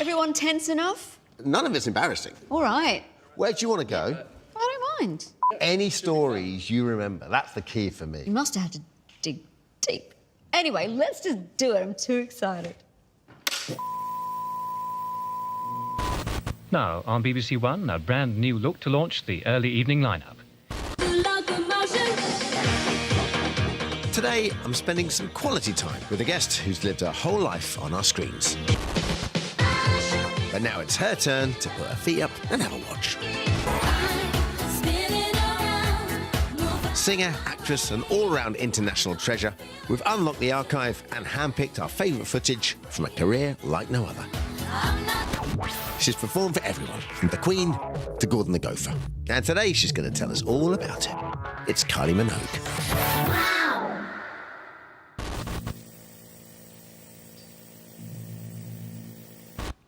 Everyone tense enough? None of it's embarrassing. All right. Where do you want to go? I don't mind. Any stories you remember. That's the key for You me. must have had to dig deep. Anyway, let's just do it. I'm too excited. Now, on BBC One, a brand new look to launch the early evening lineup. Today, I'm spending some quality time with a guest who's lived her whole life on our screens. But now it's her turn to put her feet up and have a watch. Singer, actress and all-round international treasure, we've unlocked the archive and handpicked our favourite footage from a career like no other. She's performed for everyone, from the Queen to Gordon the Gopher. And today she's going to tell us all about it. It's Kylie Minogue. Wow!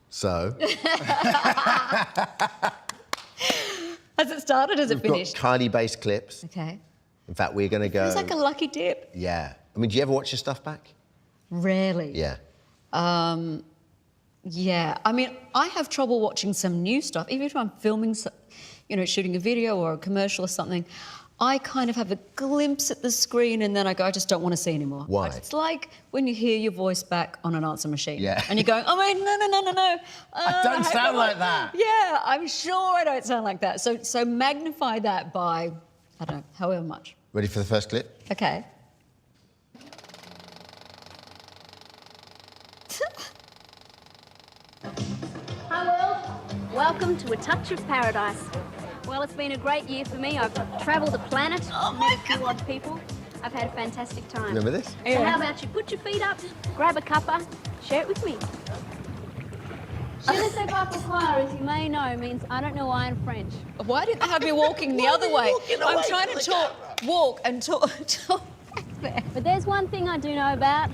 So... Has it started? Has it we've finished? got Kylie-based clips. Okay. In fact, we're going to go... It's like a lucky dip. Yeah. I mean, do you ever watch your stuff back? Rarely. Yeah. Yeah. I mean, I have trouble watching some new stuff. Even if I'm filming, you know, shooting a video or a commercial or something, I kind of have a glimpse at the screen and then I go, I just don't want to see anymore. Why? It's like when you hear your voice back on an answer machine. Yeah. And you're going, oh, wait, no. I don't sound like that. Yeah, I'm sure I don't sound like that. So magnify that by, I don't know, however much. Ready for the first clip? Okay. Hi world, welcome to A Touch of Paradise. Well, it's been a great year for me. I've travelled the planet, met a few odd people. I've had a fantastic time. Remember this? So how about you put your feet up, grab a cuppa, share it with me. Je ne sais pas pourquoi, as you may know, means I don't know why in French. Why didn't they have me walking the other way? I'm trying to walk and talk back there. But there's one thing I do know about,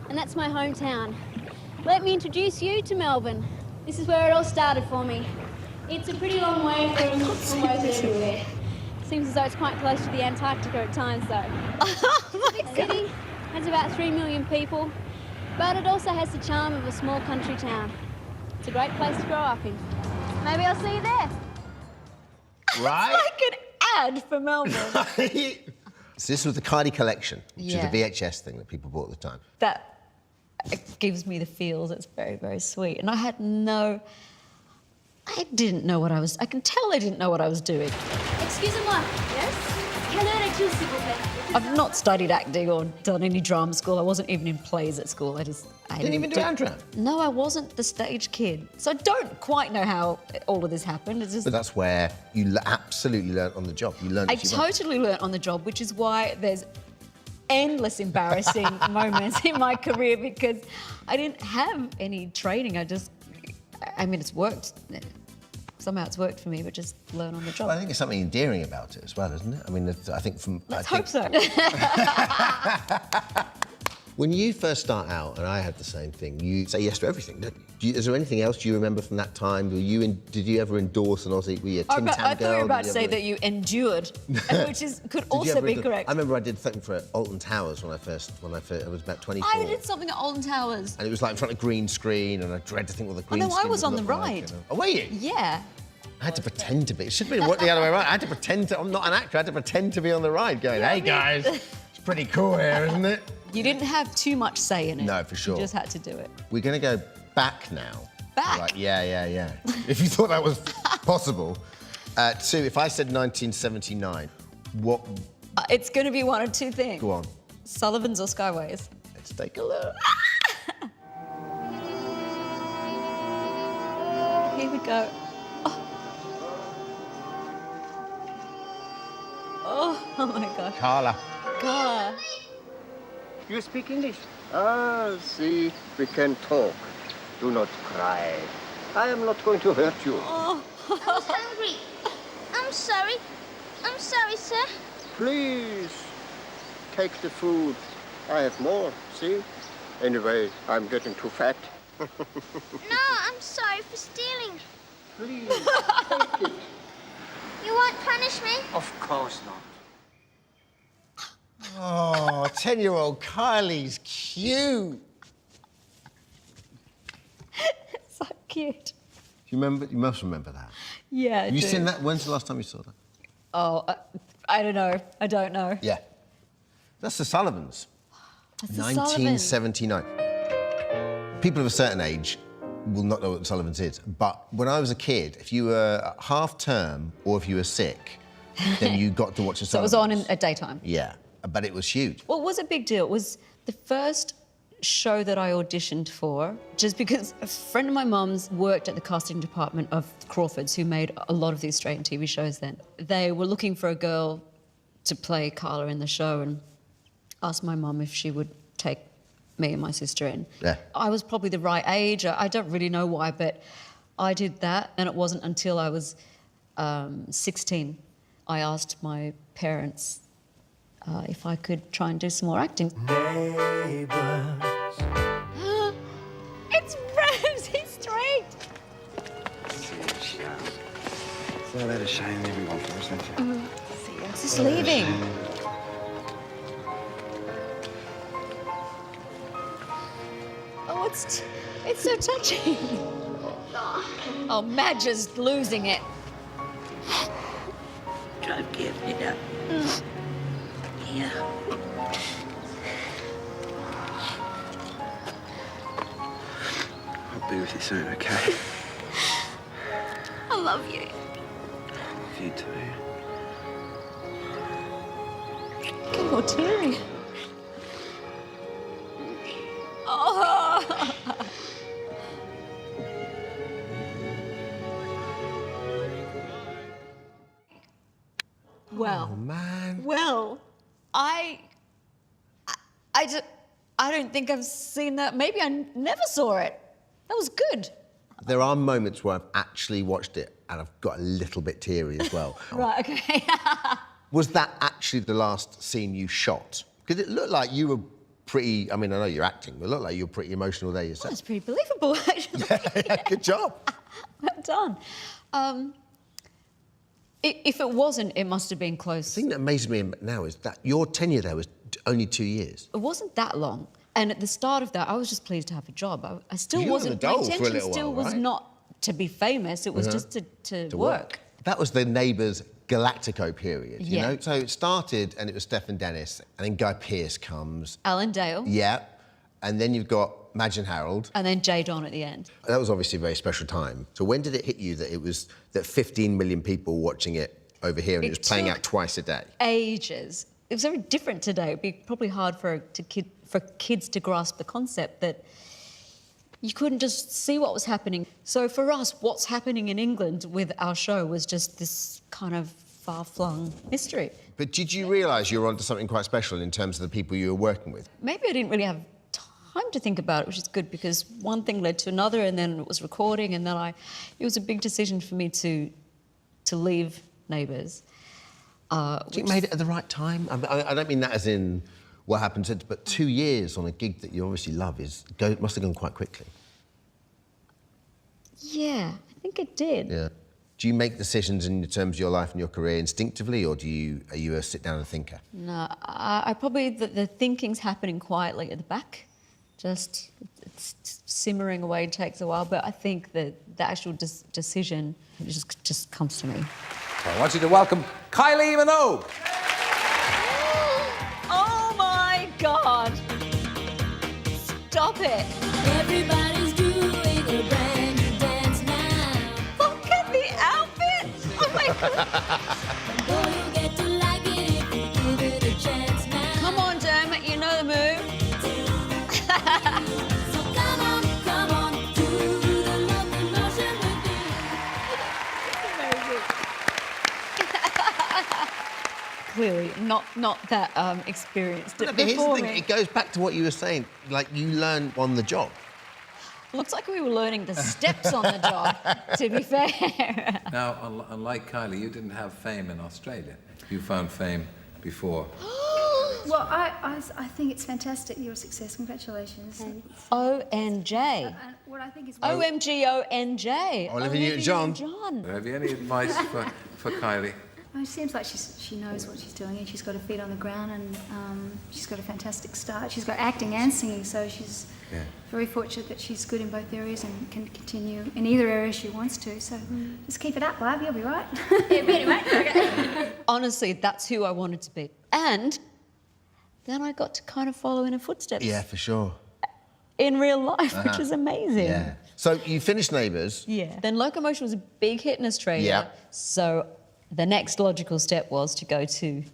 and that's my hometown. Let me introduce you to Melbourne. This is where it all started for me. It's a pretty long way from most everywhere. Seems as though it's quite close to the Antarctica at times, though. Oh The city has about 3 million people, but it also has the charm of a small country town. It's a great place to grow up in. Maybe I'll see you there. Right? Like an ad for Melbourne. So this was the Kylie collection, which Yeah. is the VHS thing that people bought at the time. That gives me the feels. It's very, very sweet. And I didn't know what I was... I can tell I didn't know what I was doing. Excusez-moi. Yes? Quelle heure est-il, s'il vous plaît? I've not studied acting or done any drama school. I wasn't even in plays at school. I Didn't even do Andra? No, I wasn't the stage kid. So I don't quite know how all of this happened. It's just... But that's where you absolutely learnt on the job. You learned I as you went. totally learnt on the job, which is why there's endless embarrassing moments in my career because I didn't have any training. I mean, it's worked. Somehow it's worked for me, but just learn on the job. Well, I think there's something endearing about it as well, isn't it? I mean, I think from... Let's hope so. When you first start out, and I had the same thing, you say yes to everything, don't you? Is there anything else you remember from that time? Did you ever endorse an Aussie? Were you a Tim Tam girl? I thought you were about to say that you endured, which could also be correct. I remember I did something for Alton Towers when I was about 24. I did something at Alton Towers. And it was like in front of green screen, and I dread to think what the green screen I was on the look like, ride. you know. Oh, were you? Yeah. I had to pretend to be. It should have been the other way around. I had to pretend to... I'm not an actor. I had to pretend to be on the ride going, hey, guys, it's pretty cool here, isn't it? You didn't have too much say in it. No, for sure. You just had to do it. We're going to go back now. Back? Like, yeah. If you thought that was possible. To, if I said 1979, what... It's going to be one of two things. Go on. Sullivan's or Skyways. Let's take a look. Here we go. Oh my gosh. Carla. God. You speak English? Ah, see, we can talk. Do not cry. I am not going to hurt you. Oh. I was hungry. I'm sorry. I'm sorry, sir. Please, take the food. I have more, see? Anyway, I'm getting too fat. No, I'm sorry for stealing. Please, take it. You won't punish me? Of course not. Oh, 10-year-old Kylie's cute. So Cute. You remember? You must remember that. Yeah. Have you seen that? When's the last time you saw that? Oh, I don't know. I don't know. Yeah. That's the Sullivans. That's the 1979. People of a certain age will not know what the Sullivans is, but when I was a kid, if you were half term or if you were sick, then you got to watch the Sullivans. So it was on at daytime? Yeah, but it was huge. Well, it was a big deal. It was the first show that I auditioned for, just because a friend of my mum's worked at the casting department of Crawford's, who made a lot of the Australian TV shows then. They were looking for a girl to play Carla in the show and asked my mum if she would take me and my sister in. Yeah. I was probably the right age. I don't really know why, but I did that, and it wasn't until I was 16 I asked my parents if I could try and do some more acting. It's Ramsey Street! So let us shine everyone first, don't you? Is this leaving? Oh, it's so touching. Oh, Madge is losing it. Drive carefully now. Yeah. I'll be with you soon, okay? I love you. I love you too. Getting more teary. Oh. Well, Oh, man. well, I don't think I've seen that. Maybe I never saw it. That was good. There are moments where I've actually watched it and I've got a little bit teary as well. Right, okay. Was that actually the last scene you shot? Because it looked like you were pretty, I mean, I know you're acting, but it looked like you were pretty emotional there yourself. That's pretty believable, actually. Yeah, good job. Well done. If it wasn't, it must have been close. The thing that amazes me now is that your tenure there was only 2 years. It wasn't that long. And at the start of that, I was just pleased to have a job. I still You were wasn't. an adult My for a intention little still while, was right? not to be famous. It was just to work. That was the Neighbours Galactico period, you Yeah. know? So it started and it was Stephen Dennis, and then Guy Pearce comes. Alan Dale. Yeah. And then you've got Madge and Harold. And then Jay Don at the end. That was obviously a very special time. So when did it hit you that 15 million people watching it over here and it was playing took out twice a day? Ages. It was very different today. It'd be probably hard for kids to grasp the concept that you couldn't just see what was happening. So for us, what's happening in England with our show was just this kind of far-flung mystery. But did you realise you were onto something quite special in terms of the people you were working with? Maybe I didn't really have time to think about it, which is good because one thing led to another, and then it was recording, and then it was a big decision for me to leave Neighbours. You made it at the right time? I don't mean that as in what happened since, but 2 years on a gig that you obviously love must have gone quite quickly. Yeah, I think it did. Yeah. Do you make decisions in terms of your life and your career instinctively, or are you a sit-down and thinker? No, I probably, the thinking's happening quietly at the back. Just, it's simmering away, takes a while, but I think that the actual decision just comes to me. I want you to welcome Kylie Minogue. Oh my God! Stop it! Everybody's doing a brand new dance now. Look at the outfit! Oh my God! Boy, you get to like it if you give it a chance now. Come on, Dermot, you know the move. So come on, do the lovely motion with me. Clearly, not that experienced But it here's the before thing, me. it goes back to what you were saying, like you learn on the job. Looks like we were learning the steps on the job, to be fair. Now, unlike Kylie, you didn't have fame in Australia. You found fame before. Well, I think it's fantastic. You're a success. Congratulations. ONJ. And what I think is OMG, ONJ. Olivia Newton-John. Newton-John. Have you any advice for Kylie? It seems like she knows what she's doing, and she's got her feet on the ground, and she's got a fantastic start. She's got acting and singing, so she's very fortunate that she's good in both areas and can continue in either area she wants to. So just keep it up, love. You'll be right. Yeah, be right. Okay. Honestly, that's who I wanted to be. And then I got to kind of follow in her footsteps. Yeah, for sure. In real life, which is amazing. Yeah. So you finished Neighbours. Yeah. Then Locomotion was a big hit in Australia. Yeah. So the next logical step was to go to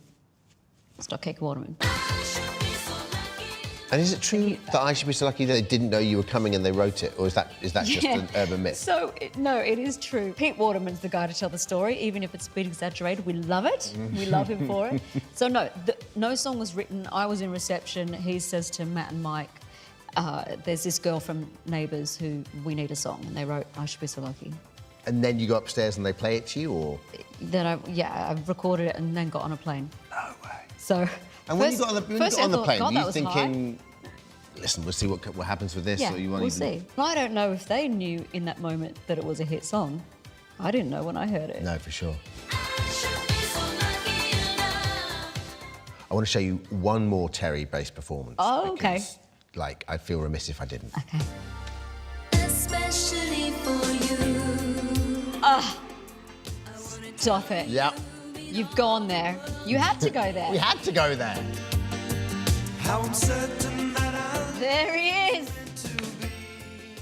Stockcake Waterman. And is it true that I Should Be So Lucky they didn't know you were coming and they wrote it? Or is that just an urban myth? So, no, it is true. Pete Waterman's the guy to tell the story, even if it's a bit exaggerated. We love it. We love him for it. So, no song was written. I was in reception. He says to Matt and Mike, there's this girl from Neighbours who we need a song. And they wrote I Should Be So Lucky. And then you go upstairs and they play it to you, or? Then I recorded it and then got on a plane. No way. So. And when you got on the plane, were you thinking, high. listen, we'll see what happens with this? Yeah, or you we'll see. I don't know if they knew in that moment that it was a hit song. I didn't know when I heard it. No, for sure. I want to show you one more Terry-based performance. Oh, okay. Because, like, I'd feel remiss if I didn't. Okay. Especially for you. Stop it. Yeah. You've gone there. You had to go there. We had to go there. How I'm certain that There he is.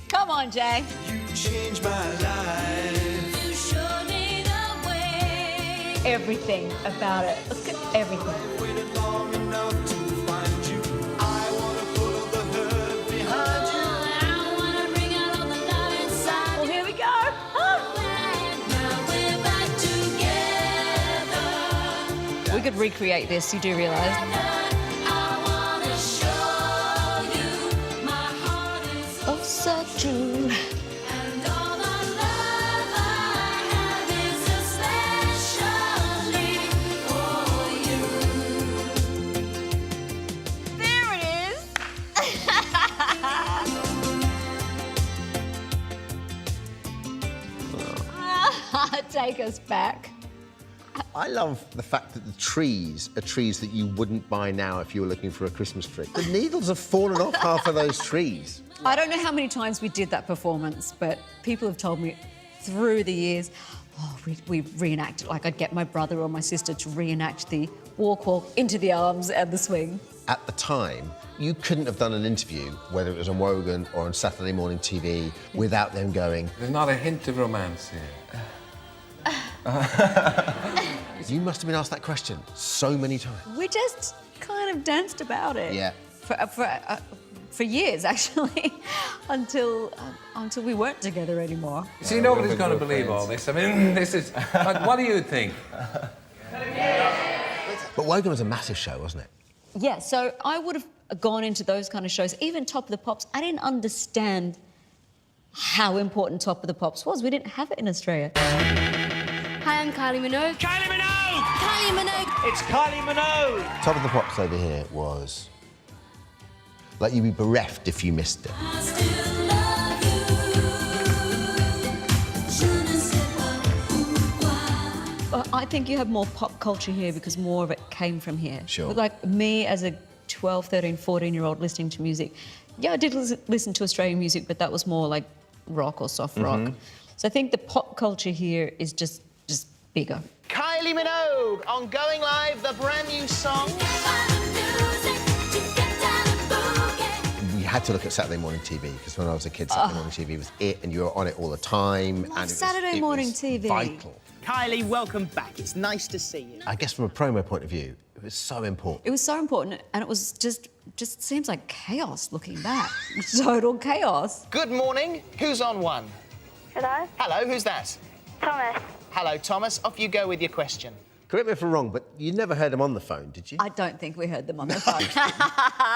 Come on, Jay. you changed my life. You showed me the way. Everything about it. Look at everything. Waited long enough to find you. I wanna put all the hurt behind you. I wanna bring out all the love inside. Well, here we go. Ah. Now we're back together. We could recreate this, you do realise. I wanna show you my heart is Oh, so true. and all the love I have is especially for you. There it is. Take us back. I love the fact that the trees are trees that you wouldn't buy now if you were looking for a Christmas tree. The needles have fallen off half of those trees. I don't know how many times we did that performance, but people have told me through the years, oh, we reenacted. Like, I'd get my brother or my sister to reenact the walk into the arms and the swing. At the time, you couldn't have done an interview, whether it was on Wogan or on Saturday morning TV, without them going, There's not a hint of romance here. you must have been asked that question so many times. We just kind of danced about it. Yeah. For years, actually, until we weren't together anymore. See, nobody's going to believe all this. I mean, this is... Like, what do you think? But Wogan was a massive show, wasn't it? Yeah, so I would have gone into those kind of shows, even Top of the Pops. I didn't understand how important Top of the Pops was. We didn't have it in Australia. Hi, I'm Kylie Minogue. Kylie Minogue! Kylie Minogue. It's Kylie Minogue! Top of the Pops over here was like you'd be bereft if you missed it. I still love you. Je ne sais pas pourquoi. I think you have more pop culture here because more of it came from here. Sure. But like me as a 12, 13, 14-year-old listening to music, yeah, I did listen to Australian music, but that was more like rock or soft rock. So I think the pop culture here is just bigger. Kylie Minogue on Going Live, the brand new song. We had to look at Saturday morning TV because when I was a kid, Saturday morning TV was it, and you were on it all the time. And Saturday morning TV? Vital. Kylie, welcome back. It's nice to see you. I guess from a promo point of view, it was so important. It was so important, and it was just seems like chaos looking back. Total chaos. Good morning. Who's on one? Hello? Hello, who's that? Thomas. Hello, Thomas. Off you go with your question. Correct me if I'm wrong, but you never heard them on the phone, did you? I don't think we heard them on the phone.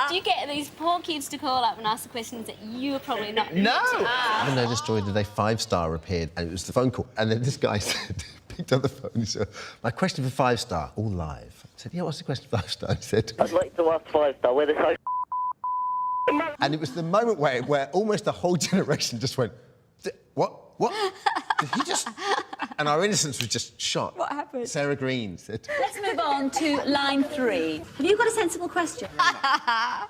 Do you get these poor kids to call up and ask the questions that you're probably not No! I don't know the story. Did a 5-star appeared, and it was the phone call, and then this guy said, picked up the phone. He said, "My question for 5-star, all live." I said, "Yeah, what's the question for 5-star?" He said, I'd like to ask 5-star whether so. and it was the moment where almost the whole generation just went, "What? What? Did he just?" And our innocence was just shot. What happened? Sarah Green said. Let's move on to line 3. Have you got a sensible question?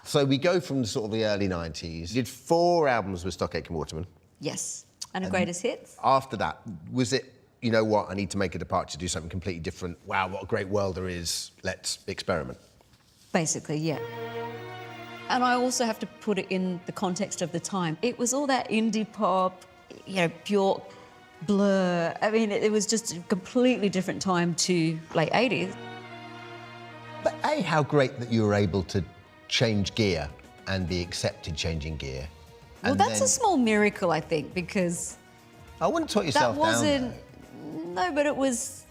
So we go from sort of the early 90s. You did 4 albums with Stockake and Waterman. Yes, and a greatest hits. After that, was it, you know what, I need to make a departure, do something completely different. Wow, what a great world there is. Let's experiment. Basically, yeah. And I also have to put it in the context of the time. It was all that indie pop, you know, Bjork, Blur. I mean, it was just a completely different time to late 80s. But A, how great that you were able to change gear and be accepted changing gear. Well, And that's then- a small miracle, I think, because I wouldn't put yourself that wasn't... No, but it was...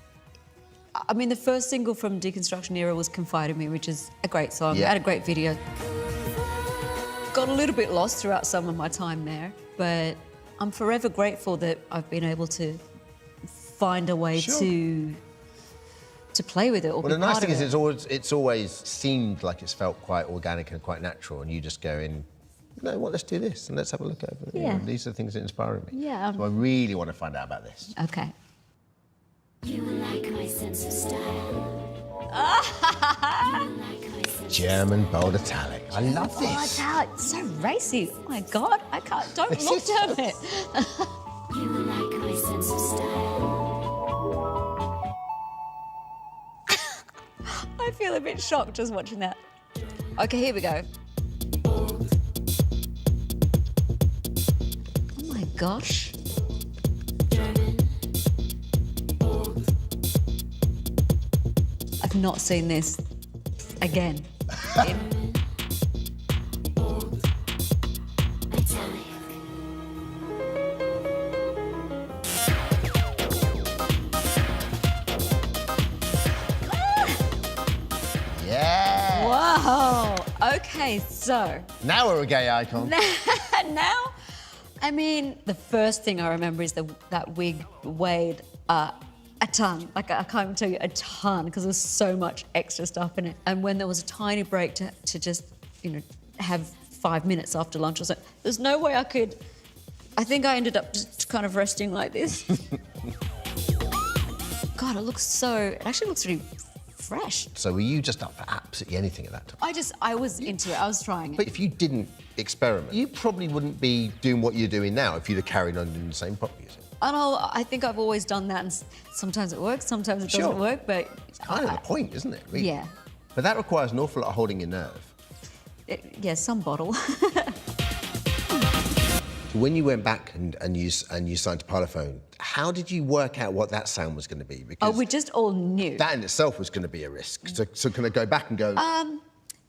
I mean, the first single from Deconstruction Era was Confide in Me, which is a great song. Yeah. It had a great video. Got a little bit lost throughout some of my time there, but I'm forever grateful that I've been able to find a way to play with it or Well, be the nice part thing of is it. it's always seemed like it's felt quite organic and quite natural, and you just go in, you know what, let's do this and let's have a look over it. You know, Yeah. these are the things that inspire me. Yeah. So I really want to find out about this. Okay. You like my sense of style. German bold italic. I love Oh, this. it's so racy. Oh my God, I can't. Don't This look is- down it. You like my sense of style. I feel a bit shocked just watching that. Okay, here we go. Oh my gosh. I've not seen this again. Yeah. Wow. Okay, so Now we're a gay icon. now, I mean, the first thing I remember is that wig weighed a ton. Like, I can't even tell you, a ton, because there was so much extra stuff in it. And when there was a tiny break to just, you know, have 5 minutes after lunch or so, there's no way I could... I think I ended up just kind of resting like this. God, it actually looks really fresh. So were you just up for absolutely anything at that time? I was into it, I was trying it. But if you didn't experiment, you probably wouldn't be doing what you're doing now if you'd have carried on doing the same pop music. And I think I've always done that, and sometimes it works, sometimes it doesn't work, but... It's kind of the point, isn't it, really? Yeah. But that requires an awful lot of holding your nerve. Yeah, some bottle. When you went back and you signed to Parlophone, how did you work out what that sound was going to be? Because We just all knew. that in itself was going to be a risk. So can I go back and go...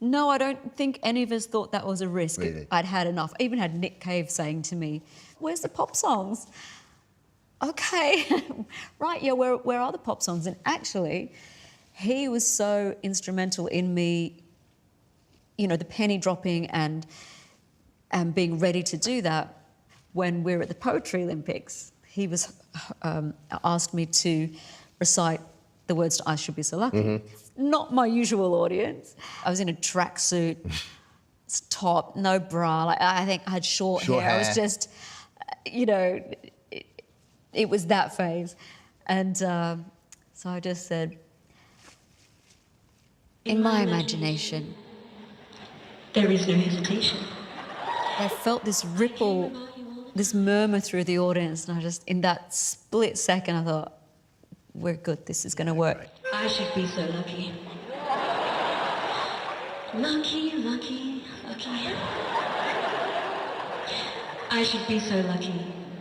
No, I don't think any of us thought that was a risk. Really? I'd had enough. I even had Nick Cave saying to me, "Where's the pop songs?" Okay, right, yeah, where are the pop songs? And actually, he was so instrumental in me, you know, the penny dropping and being ready to do that when we were at the Poetry Olympics. He was asked me to recite the words to I Should Be So Lucky. Mm-hmm. Not my usual audience. I was in a tracksuit, top, no bra. Like, I think I had short hair. I was just, you know, it was that phase. And so I just said, in my imagination, There is no hesitation. I felt this ripple, this murmur through the audience, and I just, in that split second, I thought, we're good, this is going to work. I should be so lucky. Lucky, lucky, lucky. I should be so lucky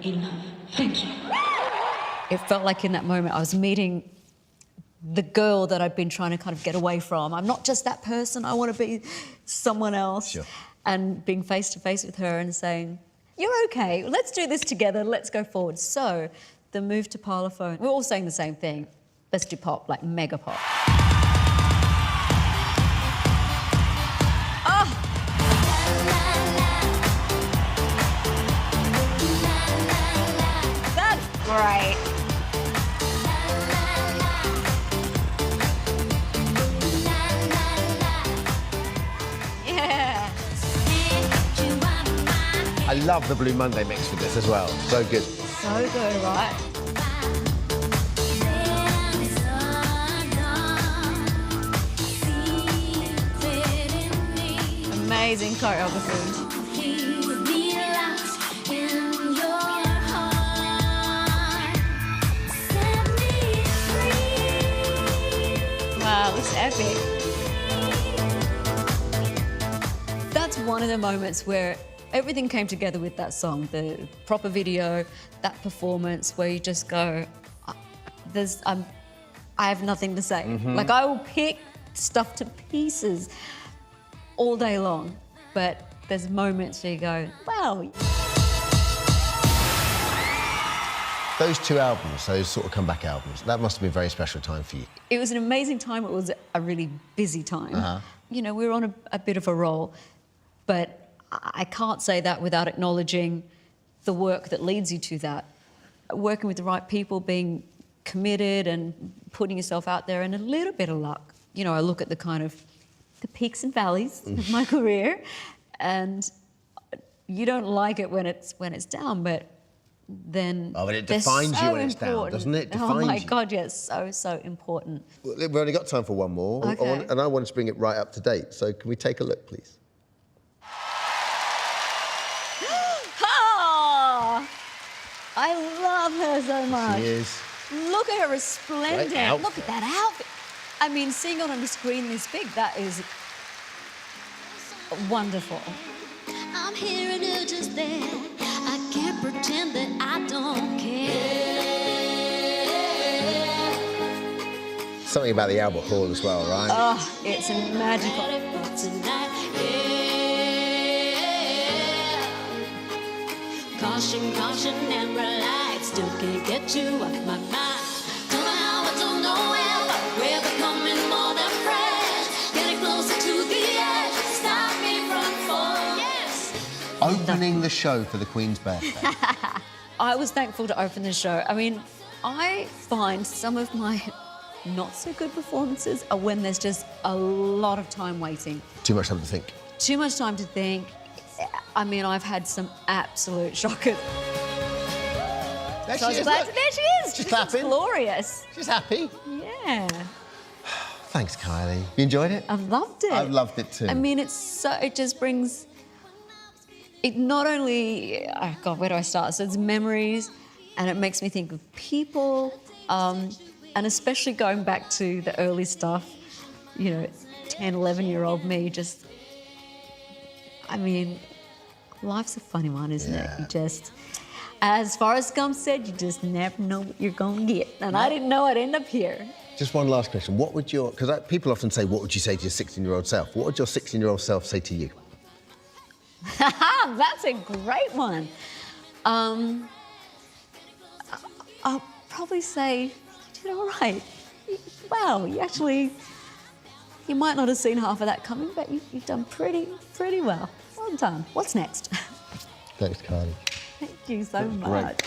in love. Thank you. It felt like in that moment I was meeting the girl that I'd been trying to kind of get away from. I'm not just that person, I want to be someone else. Sure. And being face to face with her and saying, you're okay, let's do this together, let's go forward. So the move to Parlophone, we're all saying the same thing. Let's do pop, like mega pop. That's great. Yeah. I love the Blue Monday mix for this as well. So good. So good, right? amazing choreography. Wow, this is epic. That's one of the moments where everything came together with that song, the proper video, that performance, where you just go, I have nothing to say. Like, I will pick stuff to pieces all day long, but there's moments where you go, wow. Those two albums, those sort of comeback albums, that must have been a very special time for you. It was an amazing time. It was a really busy time. You know, we were on a bit of a roll, but I can't say that without acknowledging the work that leads you to that. Working with the right people, being committed and putting yourself out there, and a little bit of luck. You know, I look at the kind of the peaks and valleys of my career, and you don't like it when it's down, but then but it defines you when it's down, doesn't it? Oh my God, yes, so important. We've only got time for one more, Okay. and I wanted to bring it right up to date. So can we take a look, please? Oh, I love her so much. She is. Look at her resplendent. Great outfit. Look at that outfit. I mean, seeing it on the screen this big, that is wonderful. I'm here and you're just there. I can't pretend that I don't care. Something about the Albert Hall as well, right? Oh, it's magical. Caution, caution, and relax. Still can't get you off my mind. Don't know how, I don't know where, but we're becoming more than friends. Getting closer to the edge. Stop me from falling. Yes. Opening the show for the Queen's birthday. I was thankful to open the show. I mean, I find some of my not so good performances are when there's just a lot of time waiting. Too much time to think. Too much time to think. I mean, I've had some absolute shockers. There So I she was is, glad look. there she is. She's clapping. Glorious. She's happy. Yeah. Thanks, Kylie. You enjoyed it? I've loved it. I've loved it too. I mean, it just brings, it not only, oh God, where do I start? So it's memories, and it makes me think of people, and especially going back to the early stuff, you know, 10, 11-year-old me, just, I mean, life's a funny one, isn't it? You just, as Forrest Gump said, you just never know what you're going to get. And I didn't know I'd end up here. Just one last question. What would your, because people often say, what would you say to your 16-year-old self? What would your 16-year-old self say to you? That's a great one. I'll probably say, you did all right. Wow, you might not have seen half of that coming, but you've done pretty well. Well done. What's next? Thanks, Kylie. Thank you so That was great. much.